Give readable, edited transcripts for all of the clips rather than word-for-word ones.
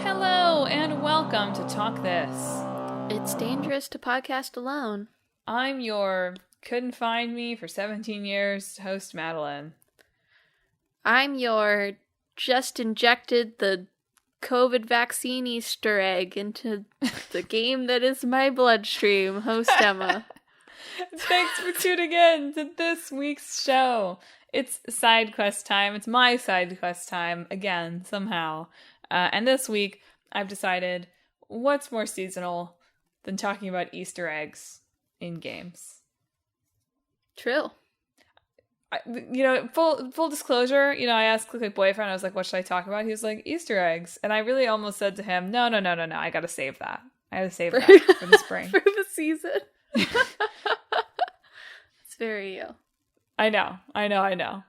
Hello, and welcome to Talk This. It's dangerous to podcast alone. I'm your couldn't find me for 17 years host, Madelyn. I'm your just injected the COVID vaccine Easter egg into the game that is my bloodstream, host, Emma. Thanks for tuning in to this week's show. It's side quest time. It's my side quest time, again, somehow. And this week, I've decided what's more seasonal than talking about Easter eggs in games. True. Full disclosure, I asked my boyfriend, I was like, what should I talk about? He was like, Easter eggs. And I really almost said to him, no, I gotta save that. I gotta save that for the spring. For the season. It's very you. I know.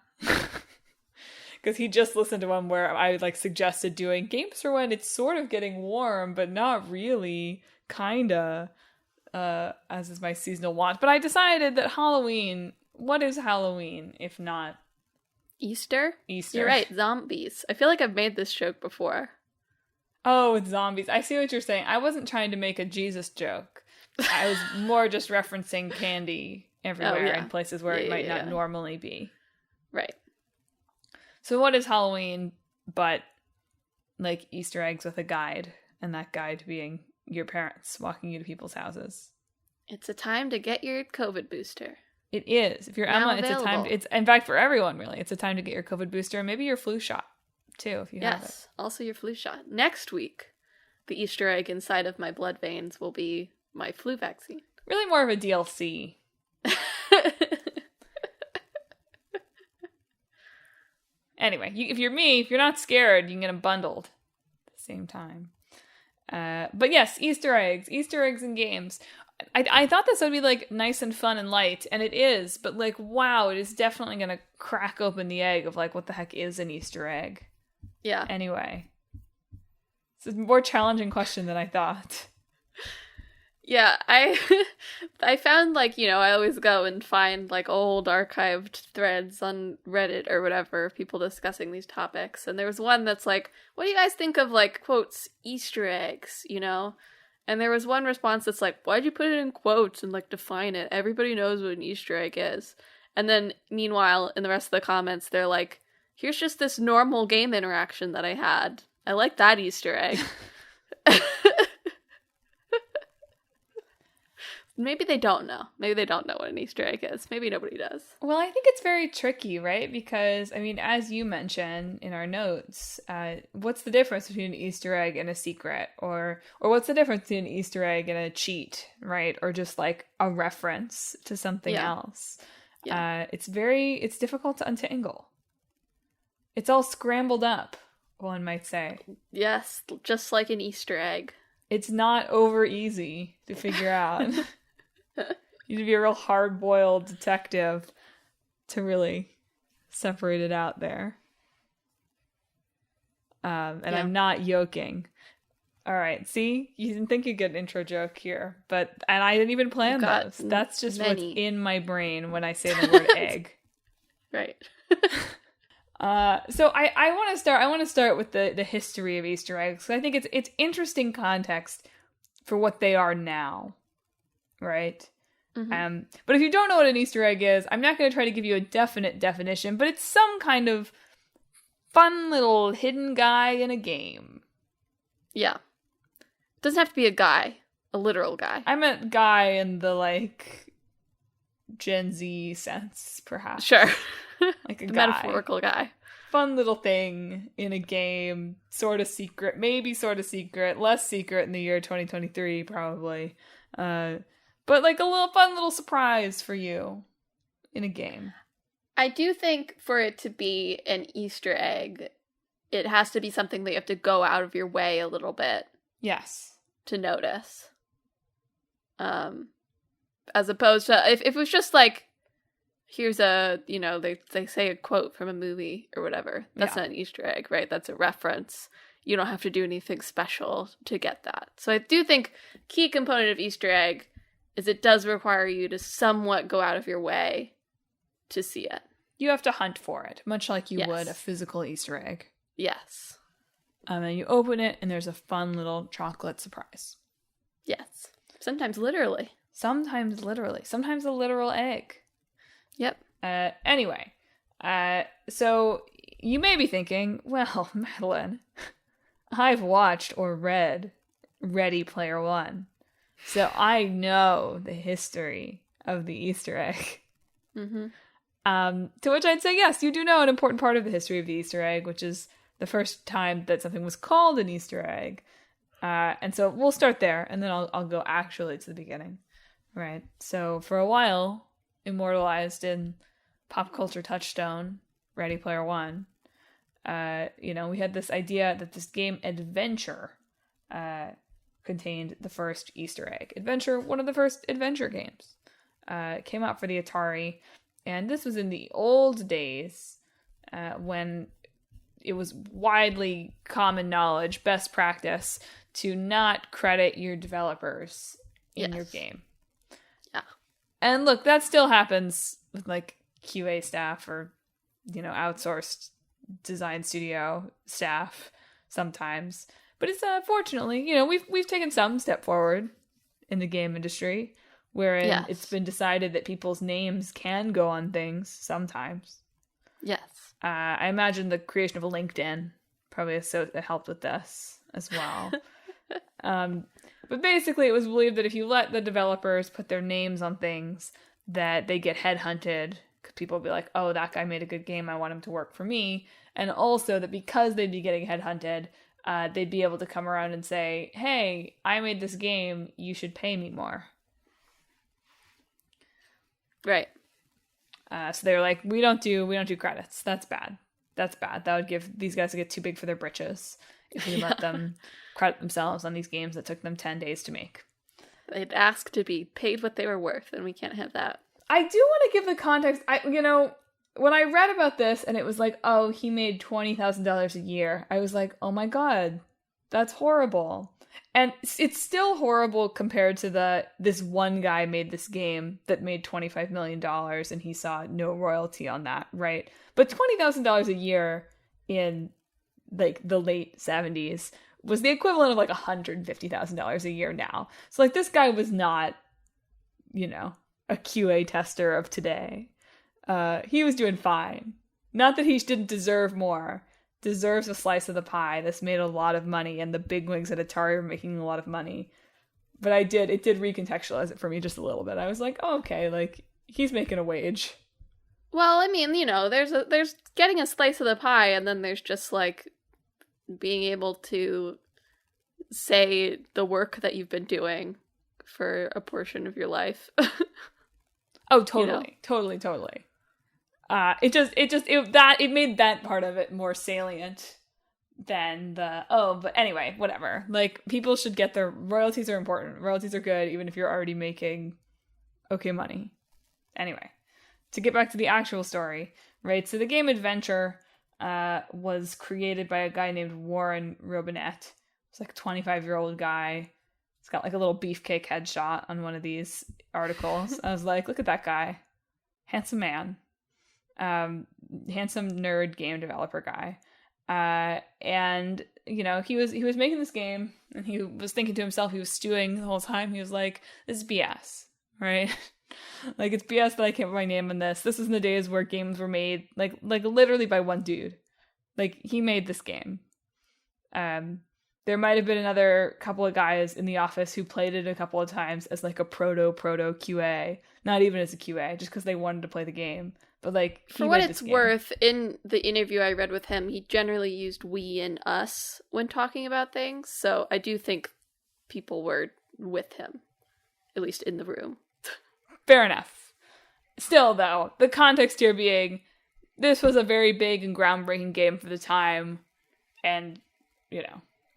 Because he just listened to one where I suggested doing games for when it's sort of getting warm, but not really, kinda, as is my seasonal want. But I decided that Halloween, what is Halloween if not Easter? Easter. You're right, zombies. I feel like I've made this joke before. Oh, it's zombies. I see what you're saying. I wasn't trying to make a Jesus joke. I was more just referencing candy everywhere in places where it might not normally be. Right. So what is Halloween but Easter eggs with a guide, and that guide being your parents walking you to people's houses? It's a time to get your COVID booster. It is. If you're now Emma, available. It's a time. It's in fact for everyone really. It's a time to get your COVID booster and maybe your flu shot too if you have it. Yes, also your flu shot. Next week, the Easter egg inside of my blood veins will be my flu vaccine. Really more of a DLC. Anyway, if you're not scared, you can get them bundled at the same time. But yes, Easter eggs in games. I thought this would be nice and fun and light, and it is, but wow, it is definitely gonna crack open the egg of what the heck is an Easter egg. Yeah. Anyway. It's a more challenging question than I thought. Yeah, I found I always go and find old archived threads on Reddit or whatever, people discussing these topics, and there was one that's what do you guys think of quotes Easter eggs, And there was one response that's why'd you put it in quotes and define it? Everybody knows what an Easter egg is. And then meanwhile, in the rest of the comments, they're here's just this normal game interaction that I had. I like that Easter egg. Maybe they don't know. Maybe they don't know what an Easter egg is. Maybe nobody does. Well, I think it's very tricky, right? Because, as you mentioned in our notes, what's the difference between an Easter egg and a secret? Or what's the difference between an Easter egg and a cheat, right? Or just a reference to something else. Yeah. It's difficult to untangle. It's all scrambled up, one might say. Yes, just like an Easter egg. It's not over easy to figure out. You need to be a real hard-boiled detective to really separate it out there. I'm not yoking. All right, see? You didn't think you'd get an intro joke here, and I didn't even plan those. That's just what's in my brain when I say the word egg. Right. So I want to start with the history of Easter eggs. I think it's interesting context for what they are now, right? Mm-hmm. But if you don't know what an Easter egg is, I'm not going to try to give you a definite definition, but it's some kind of fun little hidden guy in a game. Yeah. It doesn't have to be a guy, a literal guy. I meant guy in the Gen Z sense, perhaps. Sure. A guy. Metaphorical guy. Fun little thing in a game, sort of secret, maybe sort of secret, less secret in the year 2023, probably. But a little fun little surprise for you in a game. I do think for it to be an Easter egg, it has to be something that you have to go out of your way a little bit. Yes. To notice. As opposed to, if it was just here's a, they say a quote from a movie or whatever. That's not an Easter egg, right? That's a reference. You don't have to do anything special to get that. So I do think key component of Easter egg is it does require you to somewhat go out of your way to see it. You have to hunt for it, much like you would a physical Easter egg. Yes. And you open it, and there's a fun little chocolate surprise. Yes. Sometimes literally. Sometimes literally. Sometimes a literal egg. Yep. Anyway, so you may be thinking, well, Madeline, I've watched or read Ready Player One, so I know the history of the Easter egg. Mm-hmm. To which I'd say, yes, you do know an important part of the history of the Easter egg, which is the first time that something was called an Easter egg. And so we'll start there, and then I'll go actually to the beginning. Right. So for a while, immortalized in pop culture touchstone, Ready Player One, we had this idea that this game Adventure contained the first Easter egg. Adventure, one of the first adventure games, came out for the Atari, and this was in the old days when it was widely common knowledge, best practice, to not credit your developers in your game. Yeah. And look, that still happens with like QA staff or, outsourced design studio staff sometimes. But it's fortunately, we've taken some step forward in the game industry, wherein it's been decided that people's names can go on things sometimes. Yes. I imagine the creation of a LinkedIn probably helped with this as well. But basically, it was believed that if you let the developers put their names on things, that they get headhunted. Because people will be like, oh, that guy made a good game, I want him to work for me. And also that because they'd be getting headhunted, they'd be able to come around and say, hey, I made this game, you should pay me more. Right. So they were like, we don't do credits. That's bad. That would give these guys to get too big for their britches if we let them credit themselves on these games that took them 10 days to make. They'd ask to be paid what they were worth, and we can't have that. I do want to give the context. When I read about this and it was like, oh, he made $20,000 a year, I was like, oh my God, that's horrible. And it's still horrible compared to this one guy made this game that made $25 million and he saw no royalty on that, right? But $20,000 a year in like the late 70s was the equivalent of like $150,000 a year now. So like this guy was not, a QA tester of today. He was doing fine. Not that he didn't deserve more. Deserves a slice of the pie. This made a lot of money, and the bigwigs at Atari were making a lot of money. But it did recontextualize it for me just a little bit. I was like, oh, okay, like he's making a wage. Well, I mean, there's getting a slice of the pie, and then there's just like being able to say the work that you've been doing for a portion of your life. Oh, totally, totally. It made that part of it more salient than but anyway, whatever. Like, people should get their royalties are important. Royalties are good, even if you're already making okay money. Anyway, to get back to the actual story, right? So the game Adventure was created by a guy named Warren Robinette. It's like a 25-year-old guy. He's got like a little beefcake headshot on one of these articles. I was like, look at that guy. Handsome man. Handsome nerd game developer guy. And he was making this game and he was thinking to himself, he was stewing the whole time. He was like, this is BS, right? Like, it's BS that I can't put my name on this. This is in the days where games were made like literally by one dude. Like, he made this game. There might have been another couple of guys in the office who played it a couple of times as like a proto QA, not even as a QA, just because they wanted to play the game. But like, for what it's worth, in the interview I read with him, he generally used we and us when talking about things. So I do think people were with him, at least in the room. Fair enough. Still, though, the context here being, this was a very big and groundbreaking game for the time, and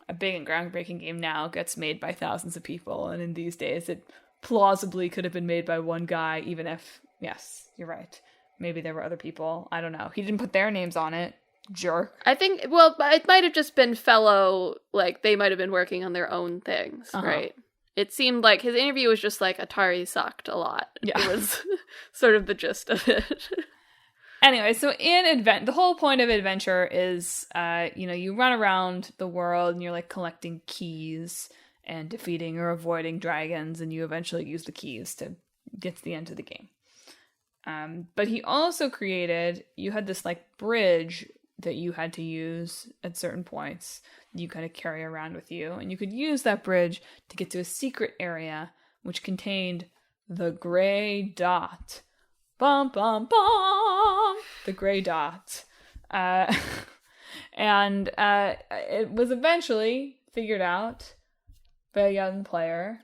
a big and groundbreaking game now gets made by thousands of people, and in these days it plausibly could have been made by one guy, even if, yes, you're right, maybe there were other people. I don't know. He didn't put their names on it. Jerk. I think, well, it might have just been fellow, like, they might have been working on their own things, right? It seemed like his interview was just like, Atari sucked a lot. Yeah. It was sort of the gist of it. Anyway, so the whole point of adventure is, you run around the world and you're like collecting keys and defeating or avoiding dragons, and you eventually use the keys to get to the end of the game. But he also you had this like bridge that you had to use at certain points. You kind of carry around with you, and you could use that bridge to get to a secret area which contained the gray dot. Bum, bum, bum! The gray dot. And it was eventually figured out by a young player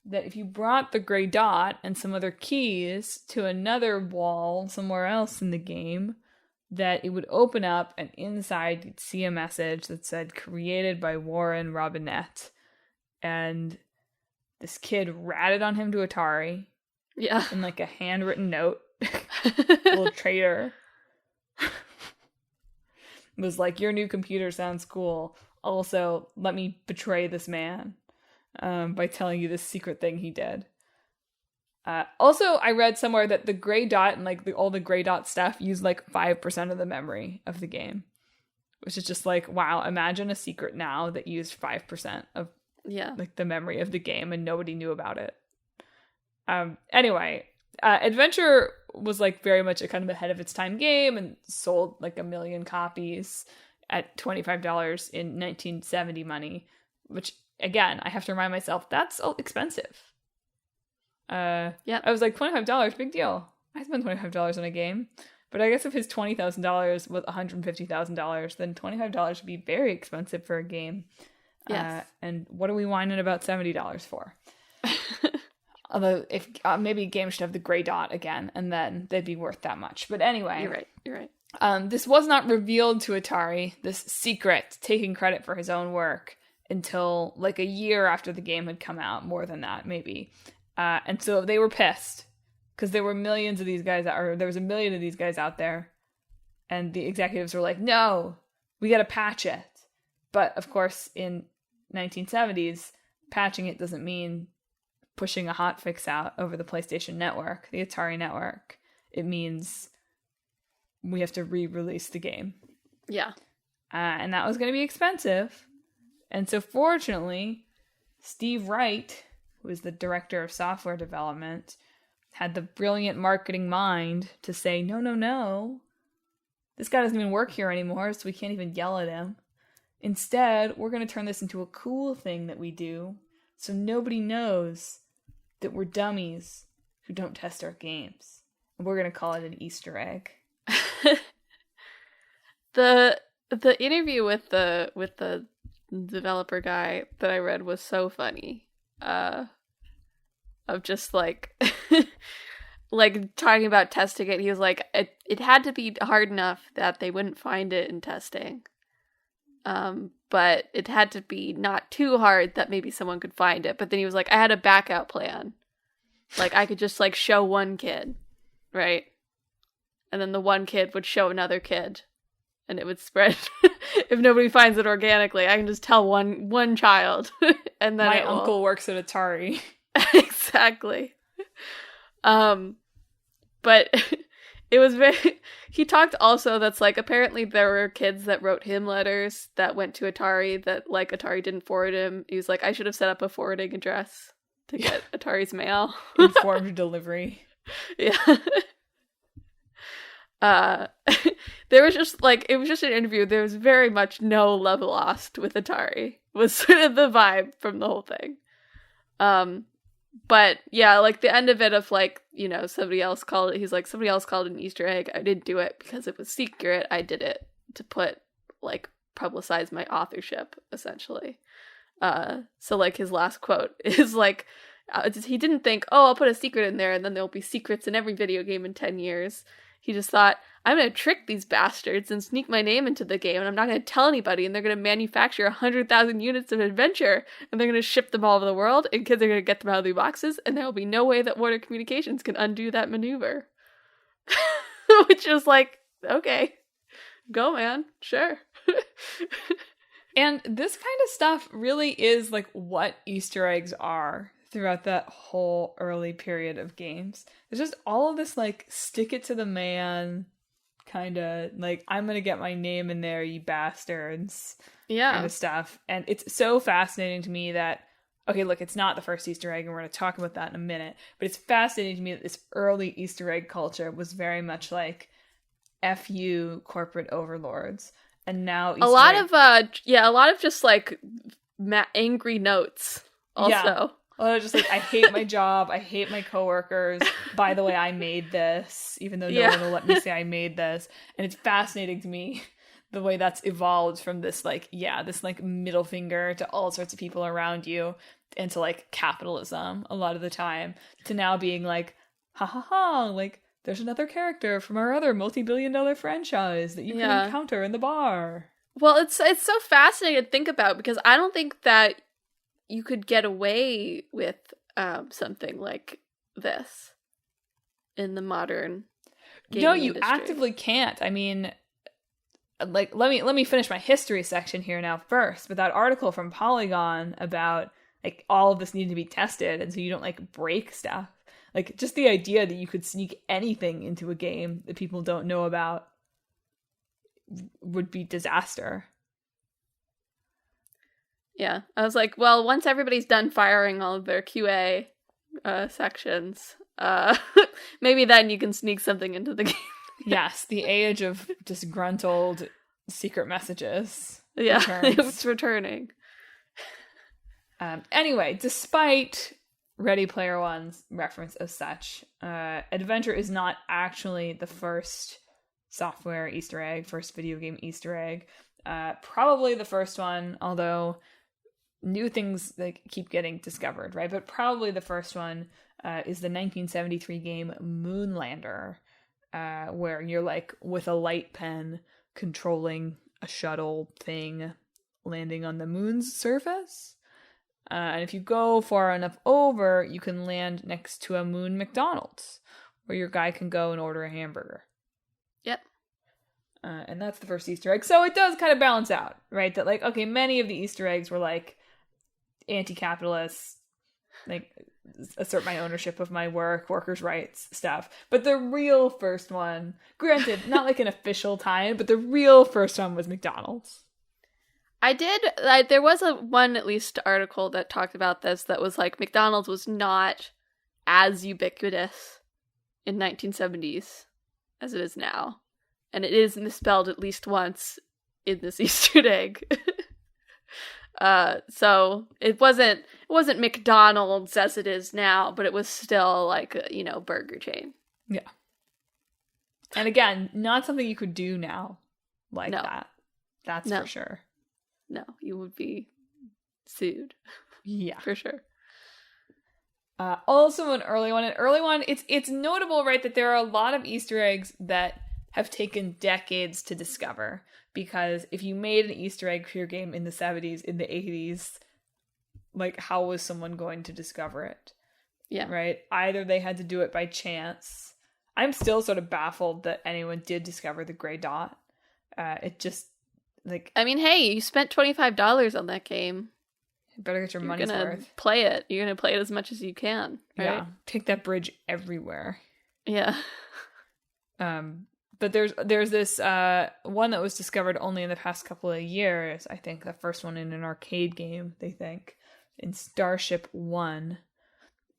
that if you brought the gray dot and some other keys to another wall somewhere else in the game, that it would open up, and inside you'd see a message that said, created by Warren Robinette. And this kid ratted on him to Atari. Yeah. In like a handwritten note. Little traitor. Was like, your new computer sounds cool. Also, let me betray this man by telling you this secret thing he did. Also, I read somewhere that the gray dot and like all the gray dot stuff used like 5% of the memory of the game. Which is just like, wow, imagine a secret now that used 5% of like the memory of the game and nobody knew about it. Anyway, Adventure was like very much a kind of ahead of its time game and sold like 1 million copies at $25 in 1970 money, which again, I have to remind myself, that's expensive. I was like, $25, big deal. I spent $25 on a game. But I guess if his $20,000 was $150,000, then $25 would be very expensive for a game. Yes. And what are we whining about $70 for? Although, if maybe a game should have the gray dot again, and then they'd be worth that much. But anyway. You're right. This was not revealed to Atari, this secret, taking credit for his own work, until like a year after the game had come out. More than that, maybe. And so they were pissed. Because there were millions of these guys, or there was 1 million of these guys out there. And the executives were like, no, we gotta patch it. But, of course, in 1970s, patching it doesn't mean pushing a hotfix out over the PlayStation Network, the Atari Network. It means we have to re-release the game. Yeah. And that was going to be expensive. And so fortunately, Steve Wright, who is the director of software development, had the brilliant marketing mind to say, no. This guy doesn't even work here anymore, so we can't even yell at him. Instead, we're going to turn this into a cool thing that we do, so nobody knows that we're dummies who don't test our games. And we're going to call it an Easter egg. The interview with the developer guy that I read was so funny. Of just like like talking about testing it. He was like, it had to be hard enough that they wouldn't find it in testing. But it had to be not too hard that maybe someone could find it. But then he was like, I had a backup plan. Like, I could just like show one kid, right? And then the one kid would show another kid. And it would spread. If nobody finds it organically, I can just tell one child. And then my uncle works at Atari. Exactly. But it was very... He talked also that's like, apparently there were kids that wrote him letters that went to Atari that like Atari didn't forward him. He was like, I should have set up a forwarding address to get Atari's mail. Informed delivery. Yeah. There was just like, it was just an interview. There was very much no love lost with Atari, was sort of the vibe from the whole thing. But yeah, like the end of it of like, you know, somebody else called it an Easter egg. I didn't do it because it was secret. I did it to publicize my authorship, essentially. So like his last quote is like, he didn't think, oh, I'll put a secret in there and then there'll be secrets in every video game in 10 years. He just thought, I'm going to trick these bastards and sneak my name into the game, and I'm not going to tell anybody, and they're going to manufacture 100,000 units of adventure, and they're going to ship them all over the world, and kids are going to get them out of the boxes, and there will be no way that Warner Communications can undo that maneuver. Which is like, okay, go man, sure. And this kind of stuff really is like what Easter eggs are throughout that whole early period of games. There's just all of this like stick it to the man kind of like, I'm gonna get my name in there, you bastards, Yeah. kind of stuff. And it's so fascinating to me that, okay, look, it's not the first Easter egg, and we're going to talk about that in a minute, but it's fascinating to me that this early Easter egg culture was very much like, F you, corporate overlords. And now Easter a lot egg- of just like angry notes also. Yeah. Well, just like, I hate my job, I hate my coworkers. By the way, I made this, even though no one will let me say I made this. And it's fascinating to me the way that's evolved from this like, this like middle finger to all sorts of people around you, and to like capitalism a lot of the time, to now being like, ha ha ha, like, there's another character from our other multi-billion-dollar franchise that you can encounter in the bar. Well, it's so fascinating to think about, because I don't think that you could get away with something like this in the modern gaming industry. Actively can't. I mean, like, let me finish my history section here now first. But that article from Polygon about like all of this needing to be tested, and so you don't like break stuff. Like, just the idea that you could sneak anything into a game that people don't know about would be disaster. Yeah, I was like, well, once everybody's done firing all of their QA sections, maybe then you can sneak something into the game. Yes, the age of disgruntled secret messages. Yeah, it's returning. Anyway, despite Ready Player One's reference as such, Adventure is not actually the first software Easter egg, first video game Easter egg. Probably the first one, although new things like keep getting discovered, right? But probably the first one is the 1973 game Moonlander, where you're like with a light pen controlling a shuttle thing landing on the moon's surface. And if you go far enough over, you can land next to a moon McDonald's, where your guy can go and order a hamburger. Yep. And that's the first Easter egg. So it does kind of balance out, right? That like, okay, many of the Easter eggs were like anti-capitalist, like assert my ownership of my work, workers' rights stuff. But the real first one, granted, not like an official tie-in, but the real first one was McDonald's. There was one at least article that talked about this, that was like, McDonald's was not as ubiquitous in 1970s as it is now. And it is misspelled at least once in this Easter egg. So it wasn't McDonald's as it is now, but it was still like a, burger chain. Yeah. And again, not something you could do now like that. That's for sure. No, you would be sued. Yeah. For sure. Also an early one. It's notable, right, that there are a lot of Easter eggs that have taken decades to discover. Because if you made an Easter egg for your game in the 70s, in the 80s, like, how was someone going to discover it? Yeah. Right? Either they had to do it by chance. I'm still sort of baffled that anyone did discover the gray dot. It just, like... I mean, hey, you spent $25 on that game. You better get your money's worth. Play it. You're going to play it as much as you can, right? Yeah. Take that bridge everywhere. Yeah. But there's this one that was discovered only in the past couple of years. I think the first one in an arcade game, they think, in Starship 1,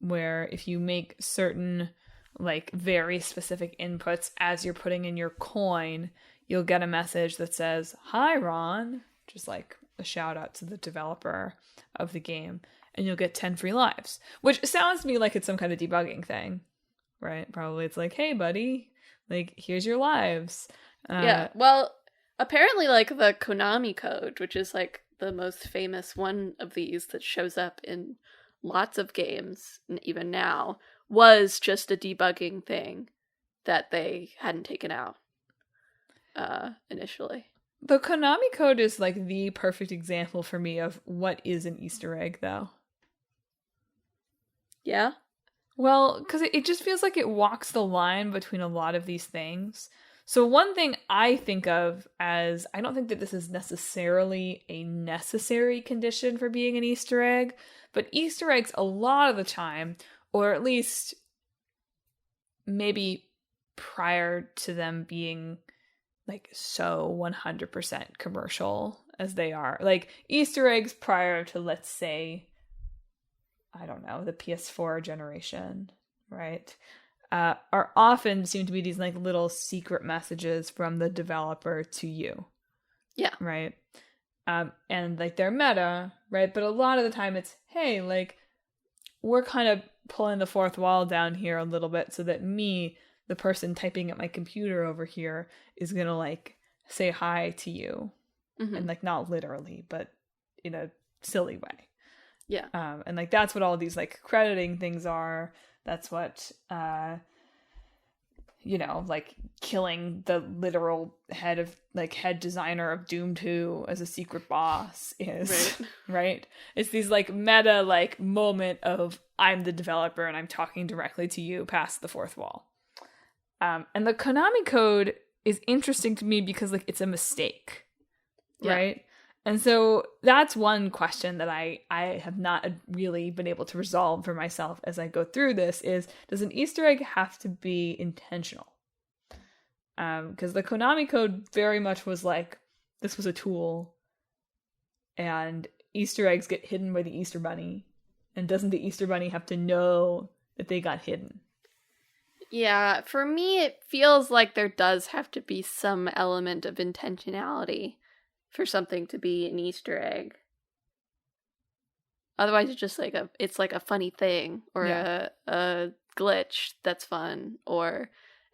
where if you make certain, like, very specific inputs as you're putting in your coin, you'll get a message that says, "Hi, Ron," just like a shout out to the developer of the game, and you'll get 10 free lives, which sounds to me like it's some kind of debugging thing, right? Probably it's like, "Hey, buddy, like, here's your lives." Yeah, well, apparently, like, the Konami code, which is, like, the most famous one of these that shows up in lots of games, even now, was just a debugging thing that they hadn't taken out initially. The Konami code is, like, the perfect example for me of what is an Easter egg, though. Yeah? Well, because it just feels like it walks the line between a lot of these things. So one thing I think of as, I don't think that this is necessarily a necessary condition for being an Easter egg, but Easter eggs a lot of the time, or at least maybe prior to them being like so 100% commercial as they are. Like Easter eggs prior to, let's say, I don't know, the PS4 generation, right? Are often seem to be these like little secret messages from the developer to you. Yeah. Right. And like they're meta, right? But a lot of the time it's, hey, like we're kind of pulling the fourth wall down here a little bit so that me, the person typing at my computer over here, is gonna like say hi to you. And like not literally, but in a silly way. Yeah. And like that's what all these like crediting things are. That's what like killing the literal head designer of Doom 2 as a secret boss is. Right? It's these like meta like moment of I'm the developer and I'm talking directly to you past the fourth wall. And the Konami code is interesting to me because like it's a mistake. Yeah. Right? And so that's one question that I have not really been able to resolve for myself as I go through this is, does an Easter egg have to be intentional? Because the Konami code very much was like, this was a tool and Easter eggs get hidden by the Easter Bunny. And doesn't the Easter Bunny have to know that they got hidden? Yeah, for me, it feels like there does have to be some element of intentionality for something to be an Easter egg. Otherwise, it's just like a funny thing or a glitch that's fun,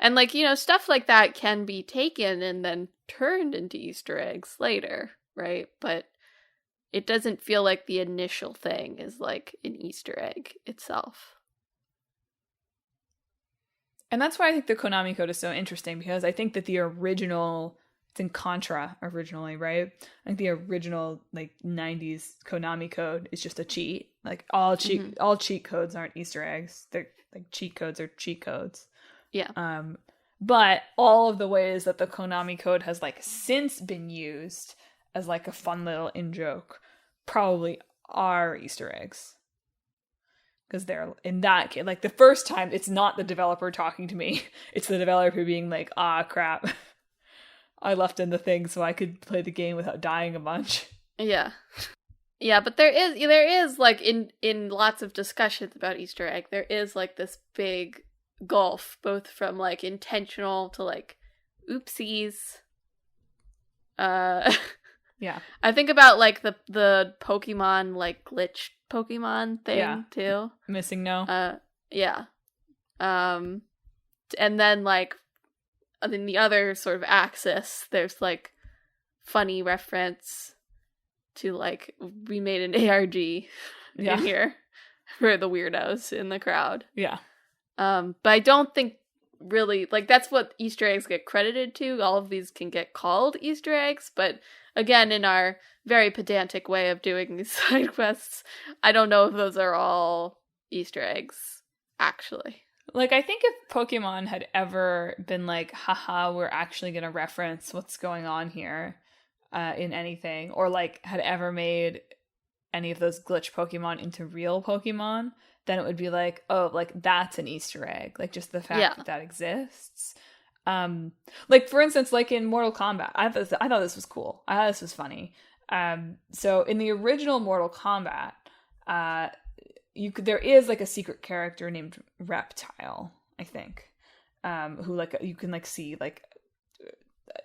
and like, stuff like that can be taken and then turned into Easter eggs later, right? But it doesn't feel like the initial thing is like an Easter egg itself. And that's why I think the Konami code is so interesting, because I think that the original, it's in Contra originally, right? I think the original like 90s Konami code is just a cheat. Like all cheat codes aren't Easter eggs. They're like cheat codes are cheat codes. Yeah. But all of the ways that the Konami code has like since been used as like a fun little in-joke probably are Easter eggs. Because they're, in that case, like the first time, it's not the developer talking to me. It's the developer being like, crap. I left in the thing so I could play the game without dying a bunch. Yeah. Yeah, but there is like in lots of discussions about Easter egg, there is like this big gulf, both from like intentional to like oopsies. Yeah. I think about like the Pokemon like glitch Pokemon thing too. Missing no. Yeah. And then like in the other sort of axis, there's like funny reference to like we made an ARG in here for the weirdos in the crowd. Yeah. But I don't think really like that's what Easter eggs get credited to. All of these can get called Easter eggs, but again, in our very pedantic way of doing these side quests, I don't know if those are all Easter eggs, actually. Like, I think if Pokemon had ever been like, haha, we're actually going to reference what's going on here in anything, or like had ever made any of those glitch Pokemon into real Pokemon, then it would be like, oh, like that's an Easter egg. Like just the fact that exists. Like for instance, like in Mortal Kombat, I thought this was cool. I thought this was funny. So in the original Mortal Kombat, there is like a secret character named Reptile, I think, who like you can like see like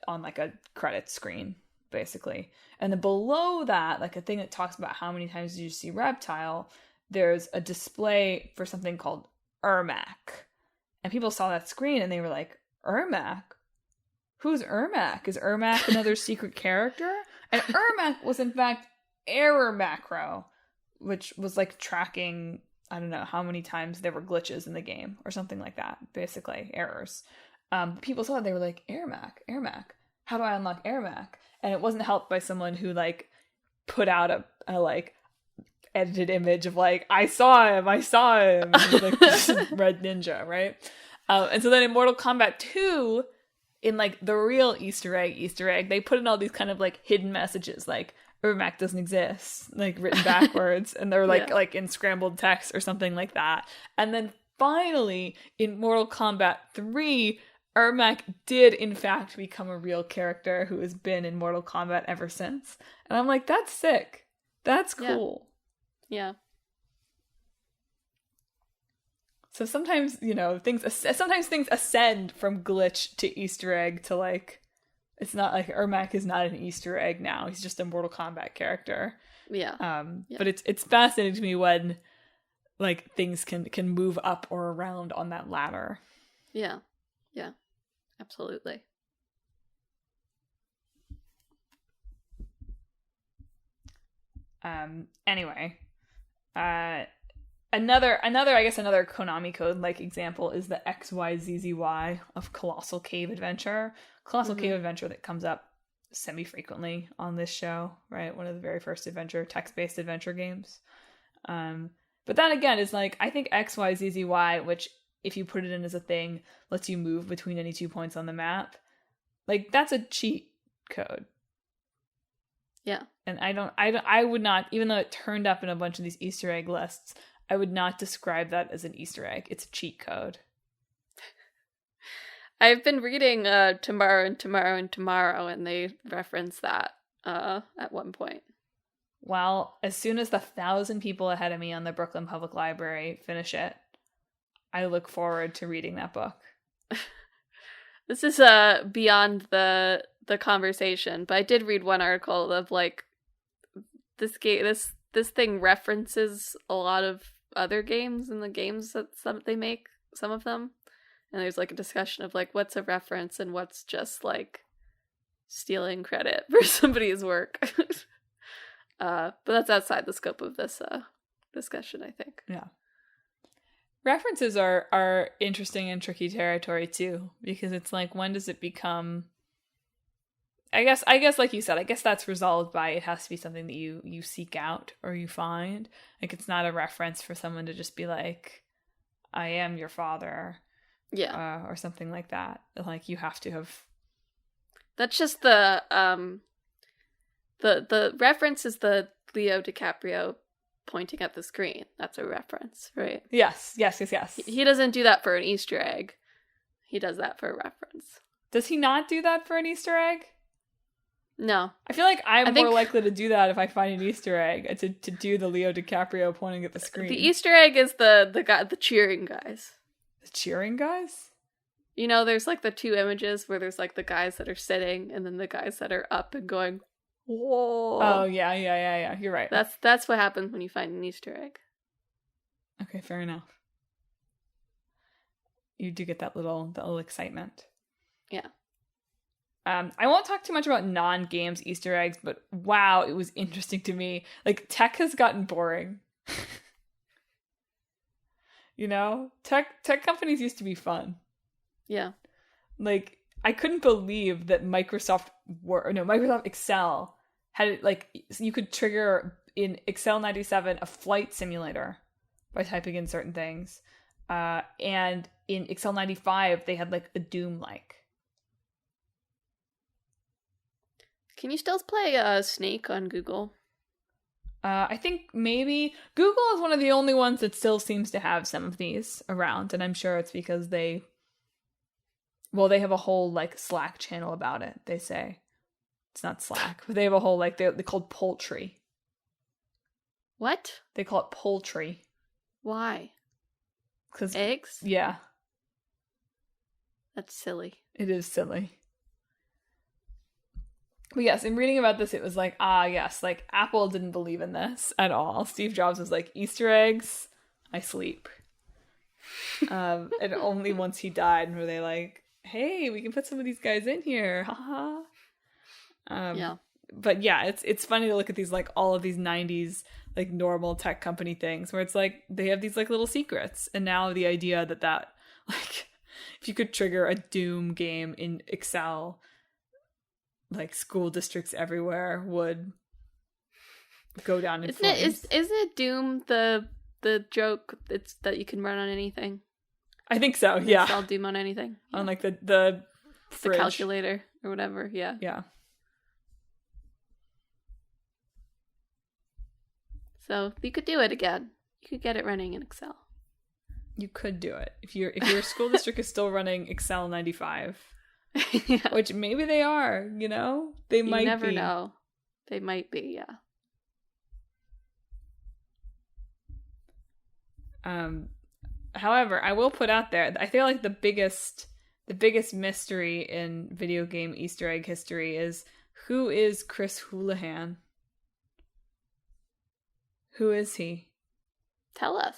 on like a credit screen basically, and then below that, like a thing that talks about how many times did you see Reptile. There's a display for something called Ermac, and people saw that screen and they were like, Ermac? Who's Ermac? Is Ermac another secret character? And Ermac was in fact Error Macro, which was like tracking, I don't know how many times there were glitches in the game or something like that. Basically, errors. People saw it, they were like, Ermac. How do I unlock Ermac? And it wasn't helped by someone who like put out a like edited image of like, I saw him. He's like this red ninja, right? And so then in Mortal Kombat 2, in like the real Easter egg, they put in all these kind of like hidden messages, like Ermac doesn't exist, like written backwards, and they're like in scrambled text or something like that. And then finally in Mortal Kombat 3, Ermac did in fact become a real character who has been in Mortal Kombat ever since. And I'm like, that's sick. That's cool. Yeah. So sometimes, things ascend from glitch to Easter egg to like, it's not like Ermac is not an Easter egg now. He's just a Mortal Kombat character. Yeah. But it's fascinating to me when like things can move up or around on that ladder. Yeah. Yeah. Absolutely. Anyway, another Konami code like example is the XYZZY of Colossal Cave Adventure. Cave Adventure that comes up semi-frequently on this show, right? One of the very first text-based adventure games. But that again is like, I think XYZZY, which if you put it in as a thing, lets you move between any 2 points on the map. Like, that's a cheat code. Yeah. And I would not, even though it turned up in a bunch of these Easter egg lists, I would not describe that as an Easter egg. It's a cheat code. I've been reading Tomorrow and Tomorrow and Tomorrow, and they reference that at one point. Well, as soon as the 1,000 people ahead of me on the Brooklyn Public Library finish it, I look forward to reading that book. This is beyond the conversation, but I did read one article of like this thing references a lot of other games and the games that they make, some of them, and there's like a discussion of like what's a reference and what's just like stealing credit for somebody's work. But that's outside the scope of this discussion, I think. Yeah. References are interesting and tricky territory too, because it's like, when does it become, I guess like you said, I guess that's resolved by it has to be something that you seek out or you find. Like, it's not a reference for someone to just be like, I am your father. Yeah. Or something like that. Like, you have to have. That's just the reference is the Leo DiCaprio pointing at the screen. That's a reference, right? Yes. He doesn't do that for an Easter egg. He does that for a reference. Does he not do that for an Easter egg? No. I feel like I'm more likely to do that if I find an Easter egg, to do the Leo DiCaprio pointing at the screen. The Easter egg is the cheering guys. The cheering guys? You know, there's like the two images where there's like the guys that are sitting and then the guys that are up and going, whoa. Oh, yeah. You're right. That's what happens when you find an Easter egg. Okay, fair enough. You do get that little excitement. Yeah. I won't talk too much about non-games Easter eggs, but wow, it was interesting to me. Like, tech has gotten boring. You know? Tech companies used to be fun. Yeah. Like, I couldn't believe that Microsoft Excel had, like, you could trigger in Excel 97 a flight simulator by typing in certain things. And in Excel 95, they had, like, a Doom-like. Can you still play Snake on Google? I think maybe Google is one of the only ones that still seems to have some of these around, and I'm sure it's because they have a whole like Slack channel about it. They say it's not Slack, but they have a whole like they called poultry. What? They call it poultry. Why? Because eggs? Yeah. That's silly. It is silly. But yes, in reading about this, it was like, yes, like Apple didn't believe in this at all. Steve Jobs was like, Easter eggs, I sleep. And only once he died were they like, hey, we can put some of these guys in here. Haha. Yeah. But yeah, it's funny to look at these, like all of these 90s, like normal tech company things where it's like, they have these like little secrets. And now the idea that like, if you could trigger a Doom game in Excel, like school districts everywhere would go down in flames. Isn't it Doom the joke it's that you can run on anything? I think so, yeah. Install Doom on anything. On like the fridge. The calculator or whatever, yeah. Yeah. So you could do it again. You could get it running in Excel. You could do it if your school district is still running Excel 95, Yeah. which maybe they are. They might. You never be. know. They might be. Yeah. However, I will put out there, I feel like the biggest mystery in video game Easter egg history is, who is Chris Houlihan? Who is he? Tell us.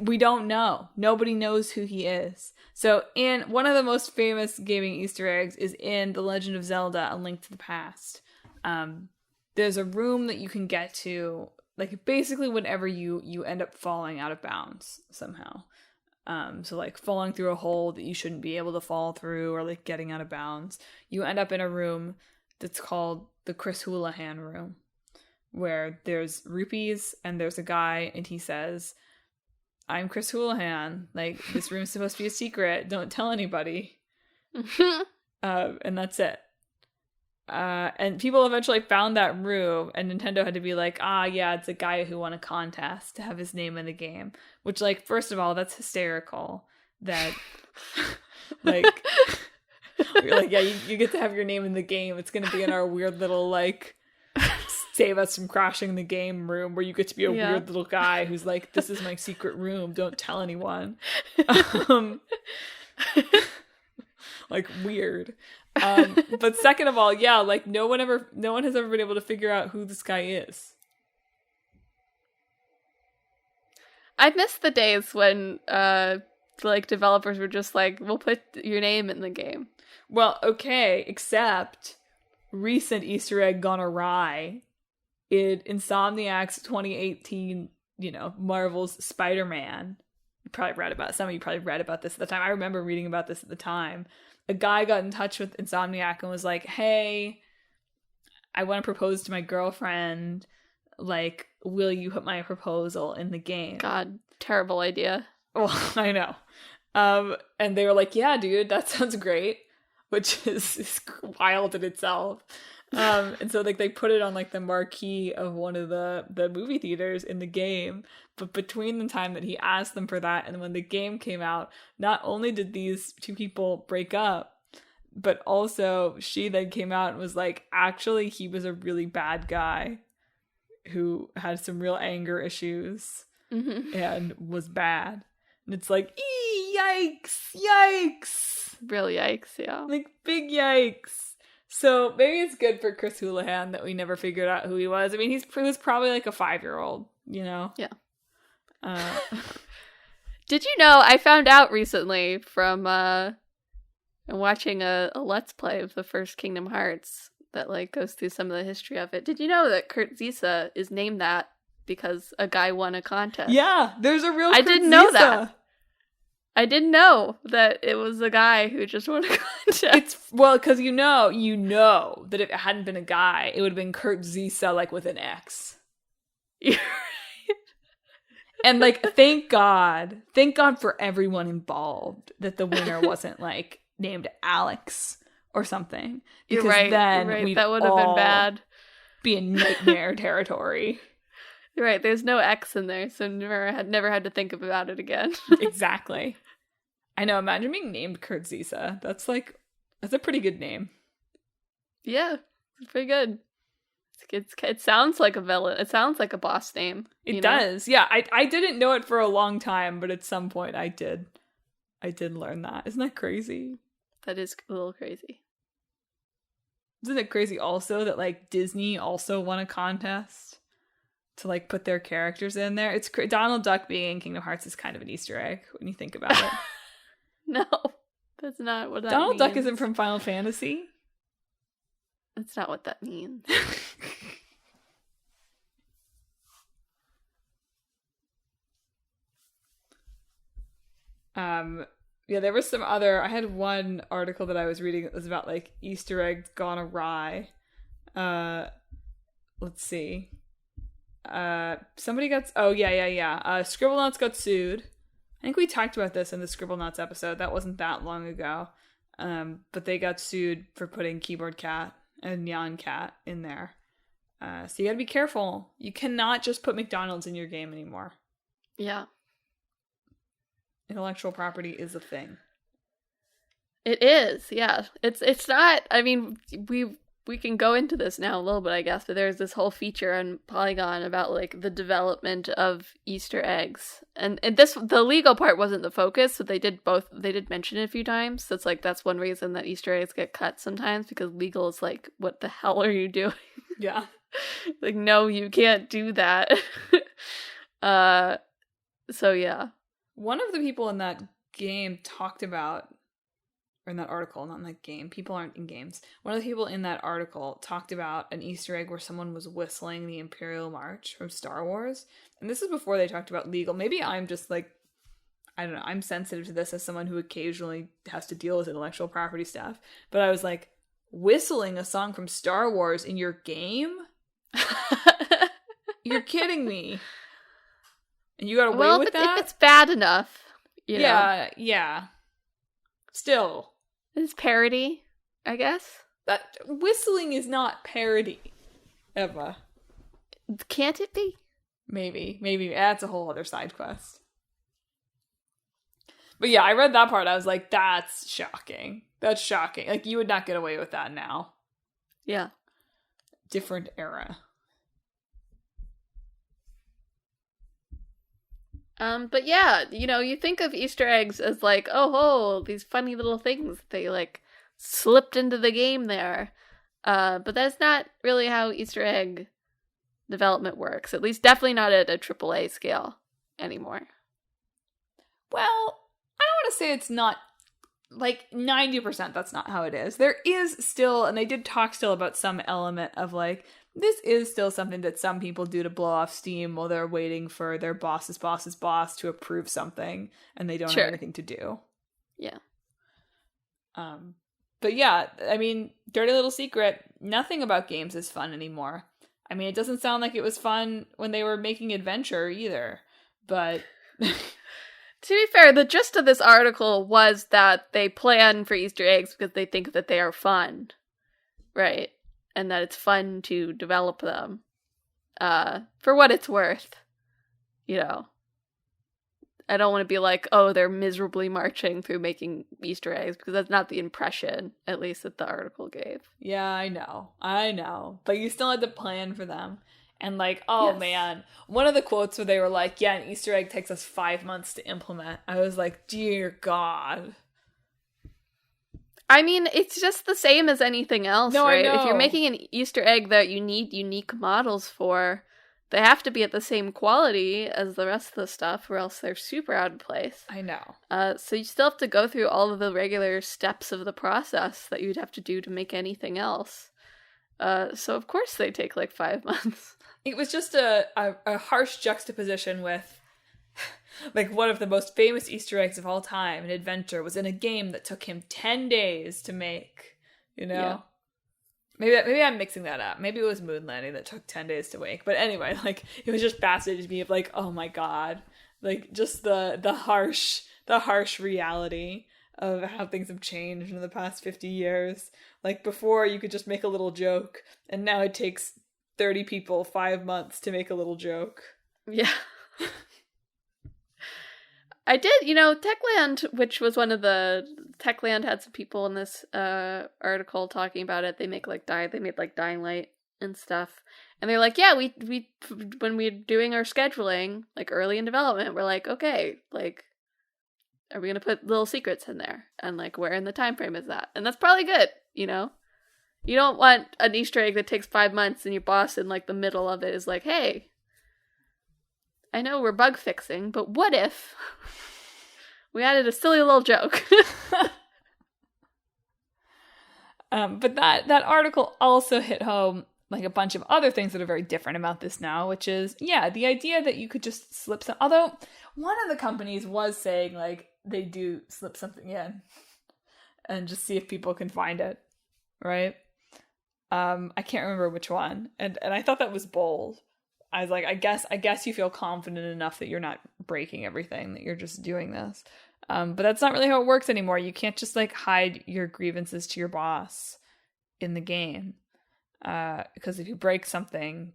We don't know. Nobody knows who he is. So, in one of the most famous gaming Easter eggs is in The Legend of Zelda: A Link to the Past. There's a room that you can get to, like, basically whenever you end up falling out of bounds somehow. So, like, falling through a hole that you shouldn't be able to fall through, or, like, getting out of bounds. You end up in a room that's called the Chris Houlihan room, where there's rupees, and there's a guy, and he says, "I'm Chris Houlihan. Like, this room's supposed to be a secret. Don't tell anybody." And that's it. And people eventually found that room, and Nintendo had to be like, yeah, it's a guy who won a contest to have his name in the game. Which, like, first of all, that's hysterical. That, like, you're like, yeah, you get to have your name in the game. It's going to be in our weird little, like, save us from crashing the game room, where you get to be a weird little guy who's like, "This is my secret room. Don't tell anyone." Like, weird. But second of all, yeah, like, no one has ever been able to figure out who this guy is. I miss the days when like, developers were just like, "We'll put your name in the game." Well, okay, except recent Easter egg gone awry in Insomniac's 2018, Marvel's Spider-Man. Some of you probably read about this at the time. I remember reading about this at the time. A guy got in touch with Insomniac and was like, "Hey, I want to propose to my girlfriend. Like, will you put my proposal in the game?" God, terrible idea. Well, I know. And they were like, "Yeah, dude, that sounds great," which is wild in itself. And so, like, they put it on, like, the marquee of one of the movie theaters in the game. But between the time that he asked them for that and when the game came out, not only did these two people break up, but also she then came out and was like, actually, he was a really bad guy who had some real anger issues and was bad. And it's like, yikes. Real yikes, yeah. Like, big yikes. So maybe it's good for Chris Houlihan that we never figured out who he was. I mean, he was probably like a 5-year-old, Yeah. Did you know, I found out recently from watching a Let's Play of the first Kingdom Hearts that, like, goes through some of the history of it. Did you know that Kurt Zisa is named that because a guy won a contest? Yeah, there's a real I Kurt didn't know Zisa. that. I didn't know that it was a guy who just won a contest. Because you know that if it hadn't been a guy, it would have been Kurt Zisa, like, with an X. And, like, thank God for everyone involved that the winner wasn't, like, named Alex or something. Because You're right. we'd that would have been bad. Be in nightmare territory. You're right. There's no X in there, so never had to think about it again. Exactly. I know. Imagine being named Kurt Zisa. That's a pretty good name. Yeah, it's pretty good. It sounds like a villain. It sounds like a boss name. It does. Yeah, I didn't know it for a long time, but at some point I did learn that. Isn't that crazy? That is a little crazy. Isn't it crazy also that, like, Disney also won a contest to, like, put their characters in there? It's Donald Duck being in Kingdom Hearts is kind of an Easter egg when you think about it. No, that's not what that Donald means. Duck isn't from Final Fantasy. That's not what that means. Yeah, there was some other. I had one article that I was reading that was about, like, Easter eggs gone awry. Let's see. Somebody got. Oh yeah. Scribblenauts got sued. I think we talked about this in the Scribblenauts episode. That wasn't that long ago. But they got sued for putting Keyboard Cat and Nyan Cat in there. So you gotta be careful. You cannot just put McDonald's in your game anymore. Yeah. intellectual property is a thing. It is, yeah. It's not. I mean, we can go into this now a little bit, I guess. But there's this whole feature on Polygon about like the development of Easter eggs, and the legal part wasn't the focus, but they did mention it a few times. So it's like that's one reason that Easter eggs get cut sometimes, because legal is like, what the hell are you doing? Yeah. Like, no, you can't do that. So yeah. One of the people in that game talked about, or in that article, not in that game, people aren't in games. One of the people in that article talked about an Easter egg where someone was whistling the Imperial March from Star Wars. And this is before they talked about legal. Maybe I'm just like, I don't know, I'm sensitive to this as someone who occasionally has to deal with intellectual property stuff. But I was like, whistling a song from Star Wars in your game? You're kidding me. And you got away with that? If it's bad enough, you know. Yeah. Still. It's parody, I guess. That whistling is not parody, Emma. Can't it be? Maybe. That's a whole other side quest. But yeah, I read that part. I was like, that's shocking. That's shocking. Like, you would not get away with that now. Yeah. Different era. But yeah, you know, you think of Easter eggs as like, oh, these funny little things they like slipped into the game there. But that's not really how Easter egg development works. At least definitely not at a AAA scale anymore. Well, I don't want to say it's not, like 90% that's not how it is. There is still, and they did talk still about some element of like, this is still something that some people do to blow off steam while they're waiting for their boss's boss to approve something and they don't have anything to do. Yeah. But yeah, I mean, dirty little secret, nothing about games is fun anymore. I mean, it doesn't sound like it was fun when they were making Adventure either, but... To be fair, the gist of this article was that they plan for Easter eggs because they think that they are fun, right? And that it's fun to develop them. For what it's worth, you know. I don't want to be like, oh, they're miserably marching through making Easter eggs, because that's not the impression, at least, that the article gave. Yeah, I know. But you still had to plan for them. And like, oh yes. Man, one of the quotes where they were like, yeah, an Easter egg takes us 5 months to implement. I was like, dear God. I mean, it's just the same as anything else, right? I know. If you're making an Easter egg that you need unique models for, they have to be at the same quality as the rest of the stuff, or else they're super out of place. I know. So you still have to go through all of the regular steps of the process that you'd have to do to make anything else. So of course they take like 5 months. It was just a harsh juxtaposition with, like, one of the most famous Easter eggs of all time, an Adventure, was in a game that took him 10 days to make, you know? Yeah. Maybe I'm mixing that up. Maybe it was Moon Landing that took 10 days to make. But anyway, like, it was just fascinating to me of like, oh my God. Like, just the harsh reality of how things have changed in the past 50 years. Like, before you could just make a little joke, and now it takes 30 people 5 months to make a little joke. Yeah. I did, you know, Techland, which was one of the... Techland had some people in this article talking about it. They made like Dying Light and stuff. And they're like, yeah, we when we're doing our scheduling, like early in development, we're like, okay, like, are we going to put little secrets in there? And like, where in the time frame is that? And that's probably good, you know? You don't want an Easter egg that takes 5 months and your boss in like the middle of it is like, hey, I know we're bug fixing, but what if we added a silly little joke? But that article also hit home like a bunch of other things that are very different about this now, which is, yeah, the idea that you could just slip some... Although, one of the companies was saying, like, they do slip something in and just see if people can find it, right? I can't remember which one. And I thought that was bold. I was like, I guess you feel confident enough that you're not breaking everything, that you're just doing this. But that's not really how it works anymore. You can't just like hide your grievances to your boss in the game. Because if you break something,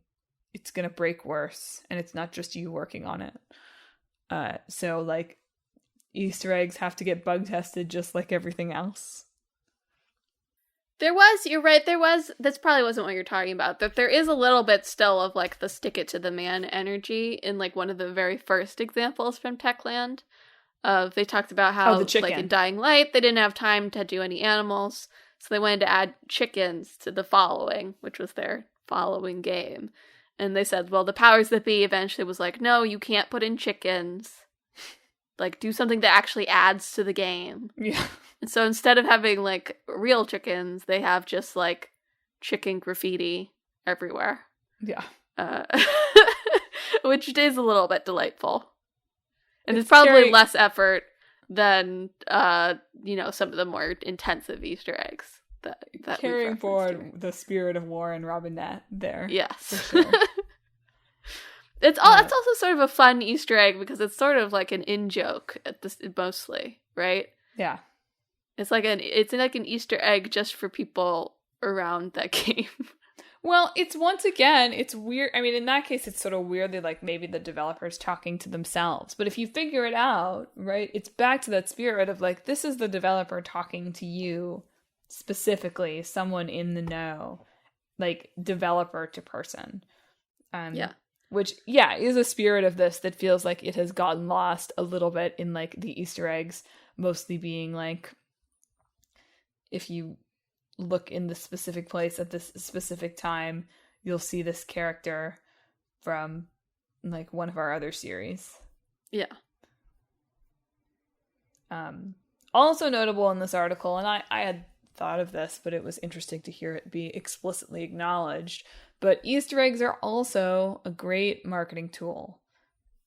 it's going to break worse. And it's not just you working on it. So like, Easter eggs have to get bug tested just like everything else? You're right, this probably wasn't what you're talking about, but there is a little bit still of, like, the stick it to the man energy in, like, one of the very first examples from Techland. They talked about how, like, in Dying Light, they didn't have time to do any animals, so they wanted to add chickens to the following, which was their following game. And they said, well, the powers that be eventually was like, no, you can't put in chickens. Like, do something that actually adds to the game. Yeah. And so instead of having, like, real chickens, they have just, like, chicken graffiti everywhere. Yeah. Which is a little bit delightful. And it's probably less effort than, some of the more intensive Easter eggs that carrying forward the spirit of Warren Robinette there. Yes. For sure. It's also sort of a fun Easter egg because it's sort of like an in-joke mostly, right? Yeah. It's like an Easter egg just for people around that game. Well, it's weird. I mean, in that case, it's sort of weirdly like maybe the developer's talking to themselves. But if you figure it out, right, it's back to that spirit of like, this is the developer talking to you specifically, someone in the know, like developer to person. Yeah. Which, yeah, is a spirit of this that feels like it has gotten lost a little bit in like the Easter eggs, mostly being like, if you look in the specific place at this specific time, you'll see this character from like one of our other series. Yeah. Also notable in this article, and I had thought of this, but it was interesting to hear it be explicitly acknowledged, but Easter eggs are also a great marketing tool.